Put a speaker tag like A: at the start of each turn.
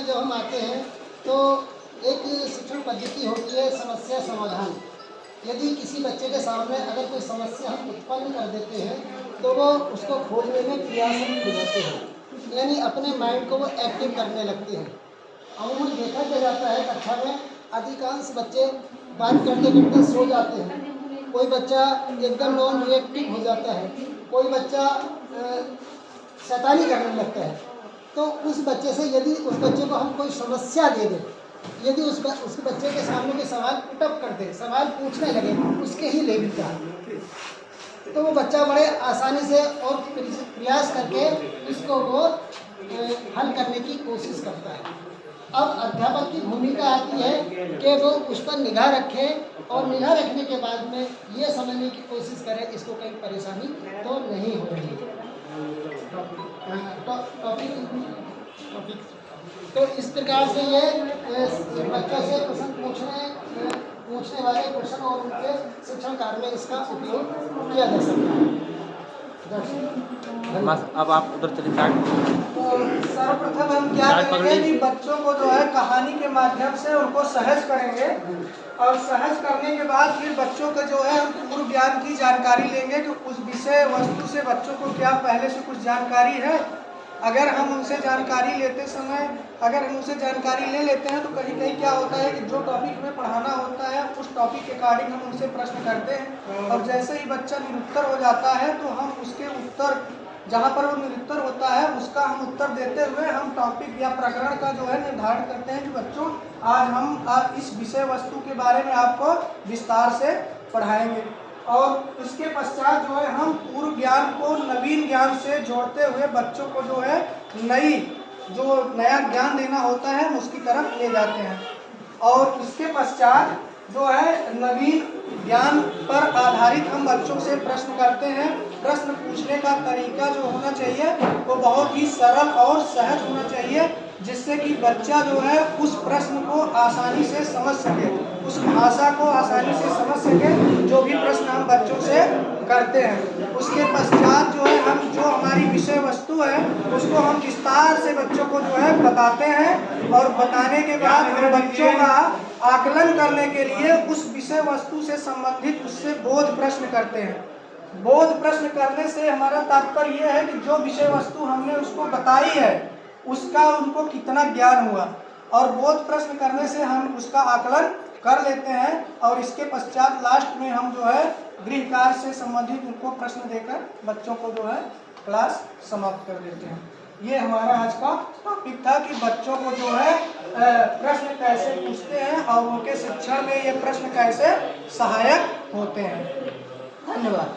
A: में जब हम आते हैं तो एक शिक्षण पद्धति होती है समस्या समाधान। यदि किसी बच्चे के सामने अगर कोई समस्या हम उत्पन्न कर देते हैं तो वो उसको खोजने में प्रयासरत हो जाते हैं, यानी अपने माइंड को वो एक्टिव करने लगते हैं। अमूमन देखा क्या जाता है कक्षा में अधिकांश बच्चे बात करते करते सो जाते हैं, कोई बच्चा एकदम नॉन रिएक्टिव हो जाता है, कोई बच्चा शैतानी करने लगता है। तो उस बच्चे से यदि उस बच्चे को हम कोई समस्या दे दें, यदि उस बच्चे के सामने कोई सवाल पुटअप कर दे, सवाल पूछने लगे उसके ही लेवल का, तो वो बच्चा बड़े आसानी से और प्रयास करके इसको वो हल करने की कोशिश करता है। अब अध्यापक की भूमिका आती है कि वो उस पर निगाह रखे और निगाह रखने के बाद में ये समझने की कोशिश करे इसको कहीं परेशानी तो नहीं हो रही। तो इस प्रकार से ये बच्चों से प्रश्न पूछने वाले प्रश्न और उनके शिक्षण कार्य में इसका उपयोग किया जा सकता है।
B: अब आप उधर चले
C: सर्वप्रथम हम क्या करेंगे कि बच्चों को जो है कहानी के माध्यम से उनको सहज करेंगे और सहज करने के बाद फिर बच्चों का जो है हम पूर्व ज्ञान की जानकारी लेंगे कि उस विषय वस्तु से बच्चों को क्या पहले से कुछ जानकारी है। अगर हम उनसे जानकारी लेते समय अगर हम उनसे जानकारी ले लेते हैं तो कहीं कहीं क्या होता है कि जो टॉपिक में पढ़ाना होता है उस टॉपिक के अकॉर्डिंग हम उनसे प्रश्न करते हैं और जैसे ही बच्चा निरुत्तर हो जाता है तो हम उसके उत्तर जहाँ पर वो निरुत्तर होता है उसका हम उत्तर देते हुए हम टॉपिक या प्रकरण का जो है निर्धारण करते हैं कि बच्चों आज हम इस विषय वस्तु के बारे में आपको विस्तार से पढ़ाएंगे। और इसके पश्चात जो है हम पूर्व ज्ञान को नवीन ज्ञान से जोड़ते हुए बच्चों को जो है नया ज्ञान देना होता है उसकी तरफ ले जाते हैं। और इसके पश्चात जो है नवीन ज्ञान पर आधारित हम बच्चों से प्रश्न करते हैं। प्रश्न पूछने का तरीका जो होना चाहिए वो बहुत ही सरल और सहज होना चाहिए जिससे कि बच्चा जो है उस प्रश्न को आसानी से समझ सके, उस भाषा को आसानी से समझ सके जो भी प्रश्न हम बच्चों से करते हैं। उसके पश्चात जो है हम जो हमारी विषय वस्तु है उसको हम विस्तार से बच्चों को जो है बताते हैं और बताने के बाद हम बच्चों का आकलन करने के लिए उस विषय वस्तु से संबंधित उससे बोध प्रश्न करते हैं। बोध प्रश्न करने से हमारा तात्पर्य यह है कि जो विषय वस्तु हमने उसको बताई है उसका उनको कितना ज्ञान हुआ और बोध प्रश्न करने से हम उसका आकलन कर लेते हैं और इसके पश्चात लास्ट में हम जो है गृह कार्य से संबंधित उनको प्रश्न देकर बच्चों को जो है क्लास समाप्त कर देते हैं। ये हमारा आज का टॉपिक था कि बच्चों को जो है प्रश्न कैसे पूछते हैं और उनके शिक्षण में ये प्रश्न कैसे सहायक होते हैं। धन्यवाद।